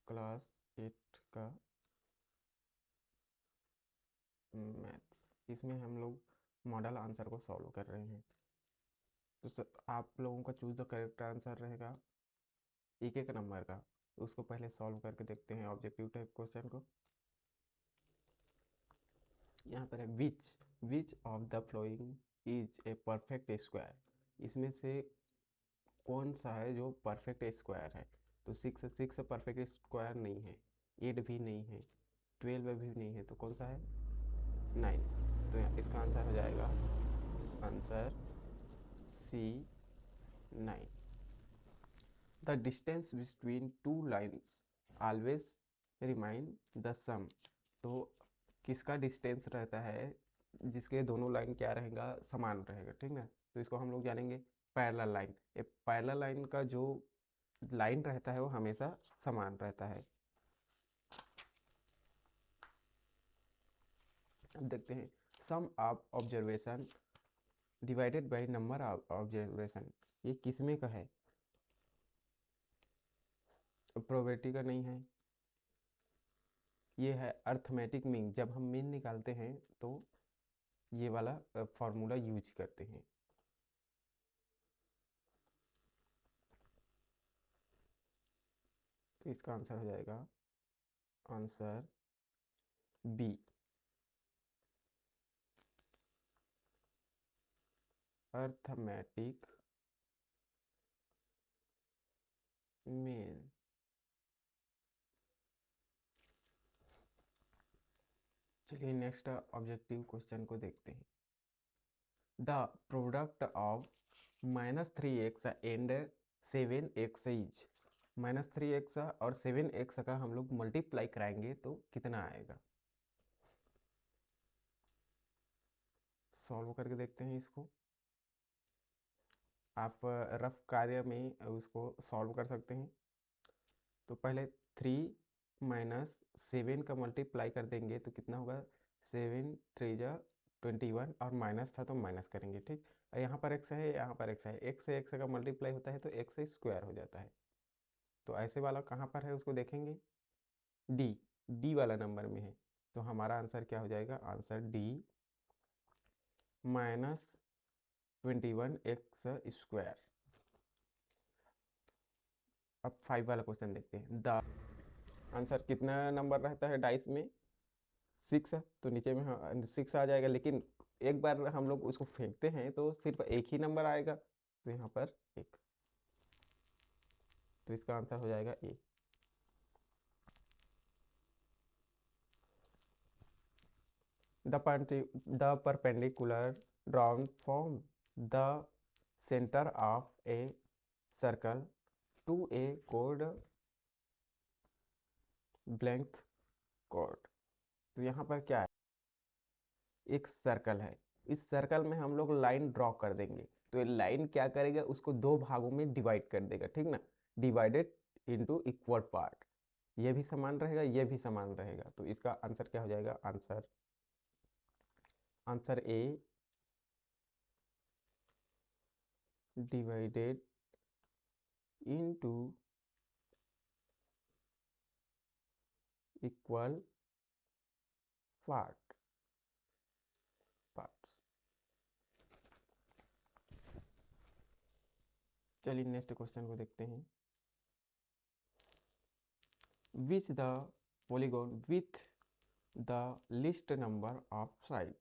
Class 8 का maths, इसमें हम लोग मॉडल आंसर को सॉल्व कर रहे हैं। तो आप लोगों का चूज द करेक्ट आंसर रहेगा एक एक नंबर का। उसको पहले सॉल्व करके देखते हैं ऑब्जेक्टिव टाइप क्वेश्चन को। यहाँ पर है which of the following is a perfect square. इसमें से कौन सा है जो परफेक्ट स्क्वायर है? तो सिक्स परफेक्ट स्क्वायर नहीं है, 8 भी नहीं है, 12 भी नहीं है, तो कौन सा है? 9। तो इसका आंसर हो जाएगा answer C 9। The distance between two lines always remain the same. तो किसका डिस्टेंस रहता है जिसके दोनों लाइन क्या रहेगा? समान रहेगा, ठीक ना। तो इसको हम लोग जानेंगे पैरेलल लाइन। ये पैरेलल लाइन का जो लाइन रहता है वो हमेशा समान रहता है। अब देखते हैं sum of observation divided by number of observation, ये किसमें का है? प्रोबेबिलिटी का नहीं है, ये है अर्थमेटिक मीन। जब हम मीन निकालते हैं तो ये वाला फॉर्मूला यूज करते हैं। तो इसका आंसर हो जाएगा आंसर बी, अर्थमेटिक मीन। चलिए नेक्स्ट ऑब्जेक्टिव क्वेश्चन को देखते हैं। The product of -3x and 7x is. -3x और 7x का हम लोग मल्टीप्लाई कराएंगे तो कितना आएगा? सॉल्व करके देखते हैं इसको। आप रफ कार्य में उसको सॉल्व कर सकते हैं। तो पहले 3 - 7 का मल्टीप्लाई कर देंगे तो कितना होगा? 7 3 जा 21, और माइनस था तो माइनस करेंगे, ठीक। यहाँ पर एक्स है, यहाँ पर एक्स है, एक्स से एक्स का मल्टीप्लाई होता है तो एक्स स्क्वायर हो जाता है। तो ऐसे वाला कहाँ पर है उसको देखेंगे, डी, डी वाला नंबर में है। तो हमारा आंसर क्या हो जाएगा? Answer D -21x²। अब 5 वाला क्वेश्चन देखते हैं। द आंसर कितना नंबर रहता है डाइस में? 6 है, तो नीचे में हाँ 6 आ जाएगा, लेकिन एक बार हम लोग उसको फेंकते हैं तो सिर्फ एक ही नंबर आएगा, तो यहाँ पर एक। तो इसका आंसर हो जाएगा ए। The perpendicular drawn from the centre of a circle to A code blank code. तो यहाँ पर क्या है? एक सर्कल है, इस सर्कल में हम लोग लाइन ड्रॉ कर देंगे। तो ये लाइन क्या करेगा? उसको दो भागों में डिवाइड कर देगा, ठीक ना। Divided into equal part. ये भी समान रहेगा, ये भी समान रहेगा। तो इसका आंसर क्या हो जाएगा? Answer answer A, divided into equal part parts. चलिए नेक्स्ट क्वेश्चन को देखते हैं। Which the polygon with the list number of side.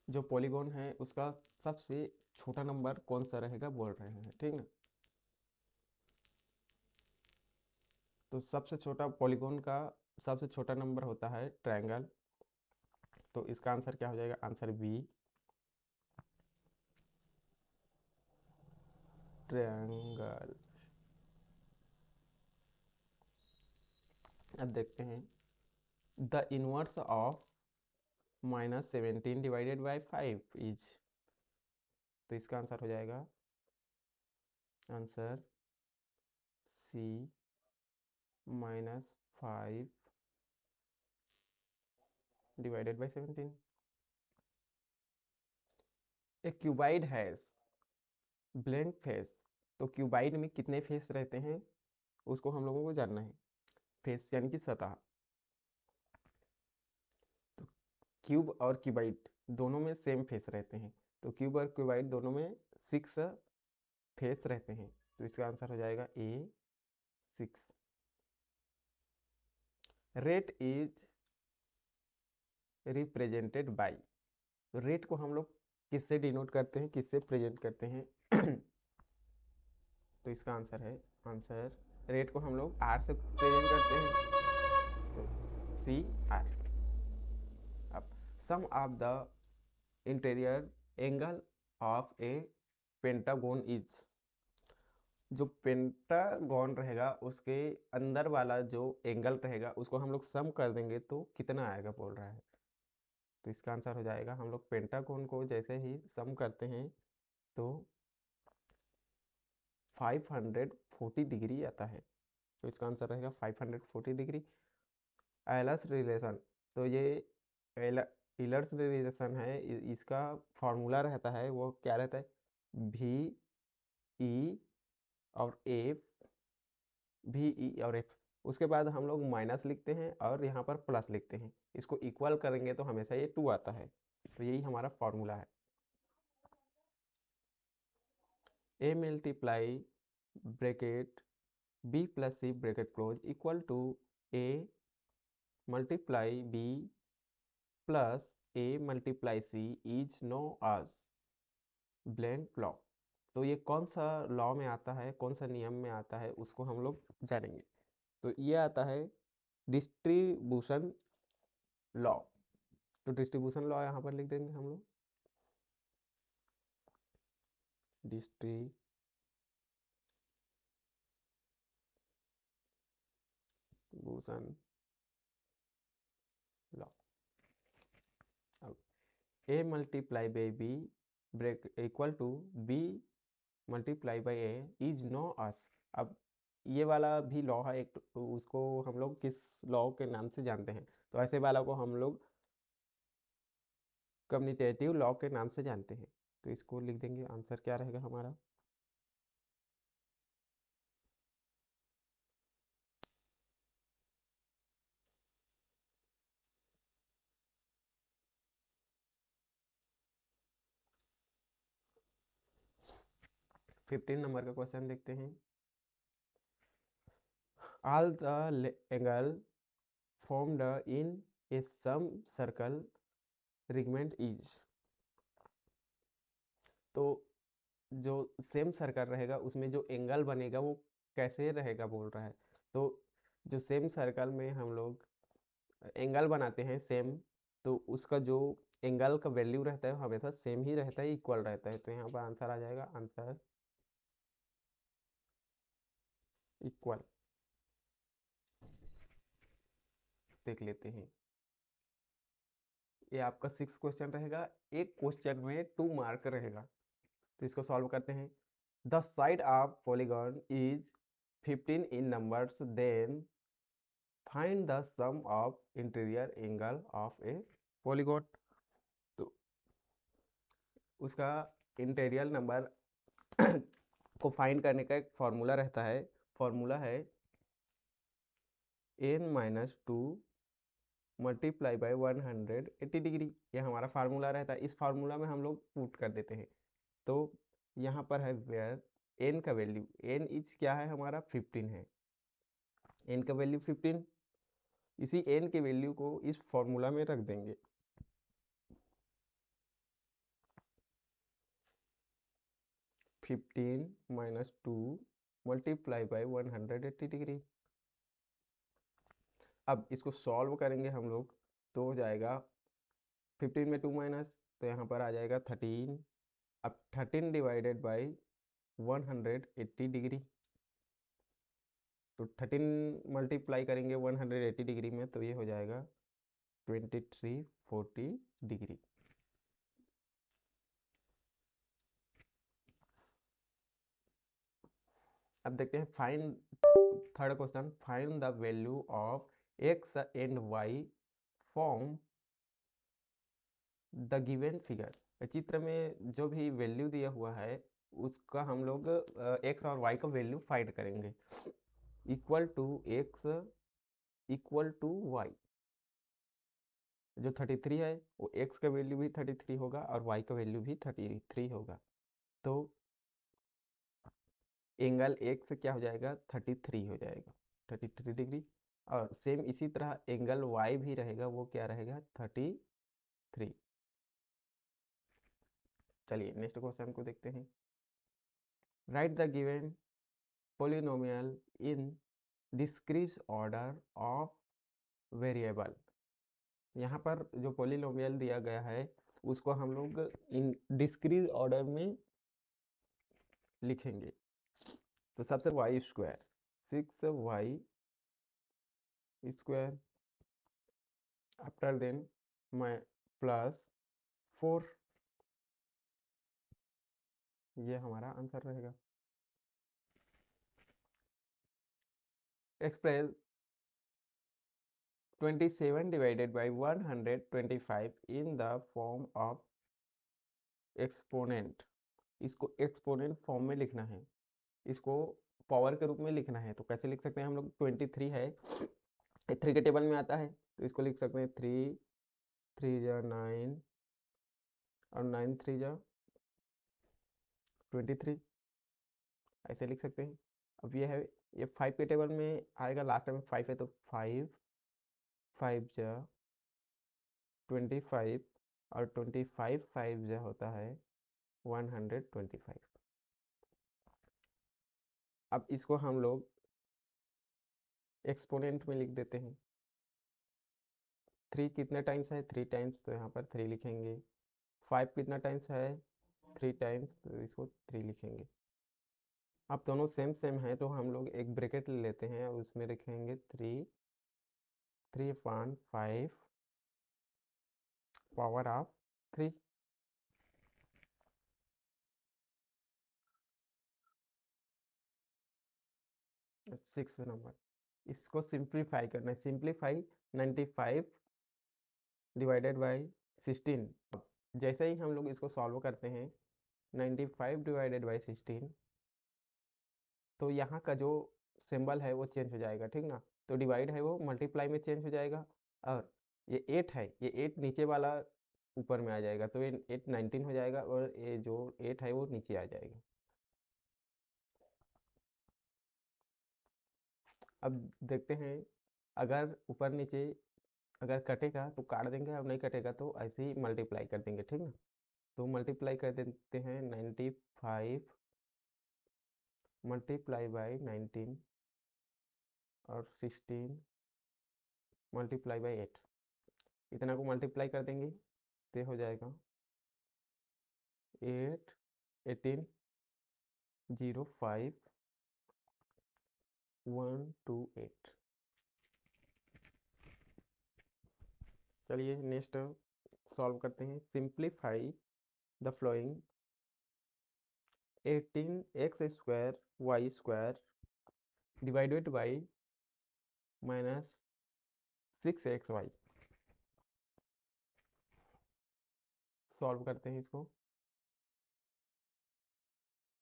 जो पॉलीगॉन है उसका सबसे छोटा नंबर कौन सा रहेगा बोल रहे हैं, ठीक ना। तो सबसे छोटा पॉलीगॉन का सबसे छोटा नंबर होता है ट्रायंगल। तो इसका आंसर क्या हो जाएगा? Answer B, triangle. अब देखते हैं the inverse of -17 divided by 5 is. तो इसका आंसर हो जाएगा answer C, -5 divided by 17। A cuboid has blank face. तो क्यूबाइड में कितने फेस रहते हैं? उसको हम लोगों को जानना है। फेस यानी कि सतह। तो क्यूब और क्यूबाइड दोनों में सेम फेस रहते हैं, तो क्यूब और क्यूबाइड दोनों में 6 फेस रहते हैं, तो इसका आंसर हो जाएगा ए 6। Rate is represented by, rate को हम लोग किससे डिनोट करते हैं, किससे प्रेजेंट करते हैं? तो इसका आंसर रेट को हम लोग आर से प्रेजेंट करते हैं, तो सी आर। अब sum of the interior angle of a pentagon is, जो पेंटागन रहेगा उसके अंदर वाला जो एंगल रहेगा उसको हम लोग सम कर देंगे तो कितना आएगा बोल रहा है। तो इसका आंसर हो जाएगा, हम लोग पेंटागन को जैसे ही सम करते हैं तो 540 डिग्री आता है, तो इसका आंसर रहेगा 540 डिग्री। एलर्स रिलेशन, तो ये एलर्स रिलेशन है, इसका फॉर्मूला रहता है, वो क्या रहता है, भी ई और एफ, भी ई और एफ, उसके बाद हम लोग माइनस लिखते हैं और यहाँ पर प्लस लिखते हैं, इसको इक्वल करेंगे तो हमेशा ये 2 आता है, तो यही हमारा फॉर्मूला है। A multiply bracket B plus C bracket close equal to A multiply B plus A multiply C is known as blank law. तो ये कौन सा लॉ में आता है, कौन सा नियम में आता है, उसको हम लोग जानेंगे। तो ये आता है डिस्ट्रीब्यूशन लॉ। तो डिस्ट्रीब्यूशन लॉ यहाँ पर लिख देंगे हम लोग, डिस्ट्रीब्यूशन लॉ। अब A multiply by B break equal to B multiply by A is known as. अब ये वाला भी लॉ है एक, तो उसको हम लोग किस लॉ के नाम से जानते हैं, तो ऐसे वाला को हम लोग कम्यूटेटिव लॉ के नाम से जानते हैं। तो इसको लिख देंगे, आंसर क्या रहेगा हमारा, फिफ्टीन नंबर का क्वेश्चन देखते हैं। All the angle formed in a sum circle segment is, तो जो सेम सर्कल रहेगा उसमें जो एंगल बनेगा वो कैसे रहेगा बोल रहा है। तो जो सेम सर्कल में हम लोग एंगल बनाते हैं सेम, तो उसका जो एंगल का वैल्यू रहता है हमेशा सेम ही रहता है, इक्वल रहता है, तो यहाँ पर आंसर आ जाएगा, आंसर इक्वल। देख लेते हैं, ये आपका 6 क्वेश्चन रहेगा, एक क्वेश्चन में 2 मार्क रहेगा, तो इसको सॉल्व करते हैं। The side of polygon is 15 in numbers, then find the sum of interior angle of a polygon. तो उसका इंटीरियर नंबर को फाइंड करने का एक फॉर्मूला रहता है, फॉर्मूला है n-2 मल्टीप्लाई बाई 180 डिग्री, ये हमारा फार्मूला रहता है। इस फार्मूला में हम लोग पुट कर देते हैं, तो यहाँ पर है वेयर n का वैल्यू, n इज क्या है हमारा 15 है, n का वैल्यू 15, इसी n के वैल्यू को इस फॉर्मूला में रख देंगे। -2 मल्टीप्लाई बाई 180 डिग्री। अब इसको सॉल्व करेंगे हम लोग, तो हो जाएगा 15 में 2 माइनस, तो यहाँ पर आ जाएगा 13। अब 13 डिवाइडेड बाई 180 डिग्री, तो 13 मल्टीप्लाई करेंगे 180 डिग्री में, तो ये हो जाएगा 2340 डिग्री। अब देखते हैं find, third question, find the value of x and y form the given figure. चित्र में जो भी वैल्यू दिया हुआ है उसका हम लोग x और y का वैल्यू फाइंड करेंगे। Equal to x equal to y. जो 33 है वो x का वैल्यू भी 33 होगा और y का वैल्यू भी 33 होगा। तो एंगल x क्या हो जाएगा, 33 हो जाएगा, 33 डिग्री। और सेम इसी तरह एंगल y भी रहेगा, वो क्या रहेगा, 33। चलिए नेक्स्ट क्वेश्चन को देखते हैं। Right the given polynomial in discrete order of variable. यहाँ पर जो पोलिनोमियल दिया गया है उसको हम लोग इन डिस्क्रीट ऑर्डर में लिखेंगे। तो सबसे y square 6y square, after then मैं प्लस 4, ये हमारा आंसर रहेगा। Express 27 divided by 125 in the form of exponent. इसको एक्सपोनेंट फॉर्म में लिखना है, इसको पावर के रूप में लिखना है। तो कैसे लिख सकते हैं हम लोग, 23 है, 3 के टेबल में आता है, तो इसको लिख सकते हैं 3 3 जा 9 और 9 3 जा 23, ऐसे लिख सकते हैं। अब ये है, ये 5 के टेबल में आएगा, लास्ट में 5 है तो 5 5 जा 25 और 25 5 जा होता है 125। अब इसको हम लोग एक्सपोनेंट में लिख देते हैं। 3 कितने टाइम्स है, 3 टाइम्स, तो यहाँ पर 3 लिखेंगे। 5 कितना टाइम्स है, 3 टाइम्स, तो इसको 3 लिखेंगे। अब दोनों सेम सेम है तो हम लोग एक ब्रैकेट ले लेते हैं और उसमें लिखेंगे 3/5 पावर ऑफ 3। 6 नंबर, इसको सिंप्लीफाई करना है। Simplify 95 divided by 16। जैसे ही हम लोग इसको सॉल्व करते हैं 95 डिवाइडेड बाई 16, तो यहाँ का जो सिंबल है वो चेंज हो जाएगा, ठीक ना। तो डिवाइड है वो मल्टीप्लाई में चेंज हो जाएगा। और ये 8 है, ये 8 नीचे वाला ऊपर में आ जाएगा, तो ये 8 19 हो जाएगा और ये जो 8 है वो नीचे आ जाएगा। अब देखते हैं, अगर ऊपर नीचे अगर कटेगा तो काट देंगे, और नहीं कटेगा तो ऐसे ही मल्टीप्लाई कर देंगे, ठीक ना। तो मल्टीप्लाई कर देते हैं 95 मल्टीप्लाई बाई 19 और 16 मल्टीप्लाई बाई 8, इतना को मल्टीप्लाई कर देंगे तो हो जाएगा 8 18 05 128। चलिए नेक्स्ट सॉल्व करते हैं। Simplify the following 18x square y square divided by -6xy। Solve करते हैं इसको।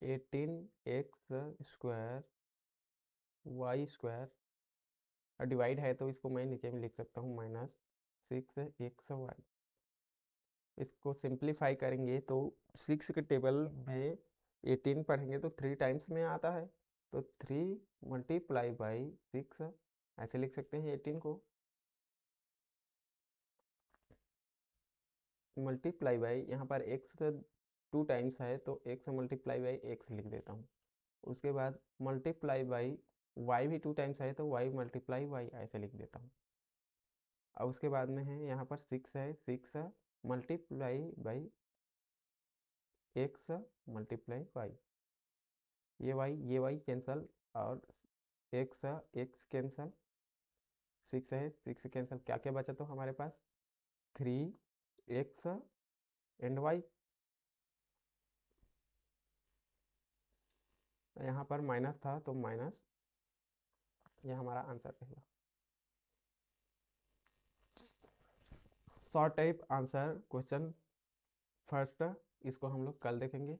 18x स्क्वायर वाई स्क्वायर और डिवाइड है तो इसको मैं नीचे में लिख सकता हूँ -6xy। इसको सिंप्लीफाई करेंगे तो 6 के टेबल में 18 पढ़ेंगे तो 3 टाइम्स में आता है, तो 3 मल्टीप्लाई बाई 6 ऐसे लिख सकते हैं 18 को। मल्टीप्लाई बाई, यहाँ पर x 2 टाइम्स है तो x मल्टीप्लाई बाई x लिख देता हूँ। उसके बाद मल्टीप्लाई बाई y भी 2 टाइम्स है तो y मल्टीप्लाई y ऐसे लिख देता हूँ। और उसके बाद में है यहाँ पर 6 है, 6 multiply by x multiply y, ये y कैंसल और x कैंसल, 6 है, 6 कैंसल, क्या क्या बचा तो हमारे पास 3x एंड y। यहाँ पर माइनस था तो माइनस, ये हमारा आंसर रहेगा। Short type answer question first, इसको हम लोग कल देखेंगे।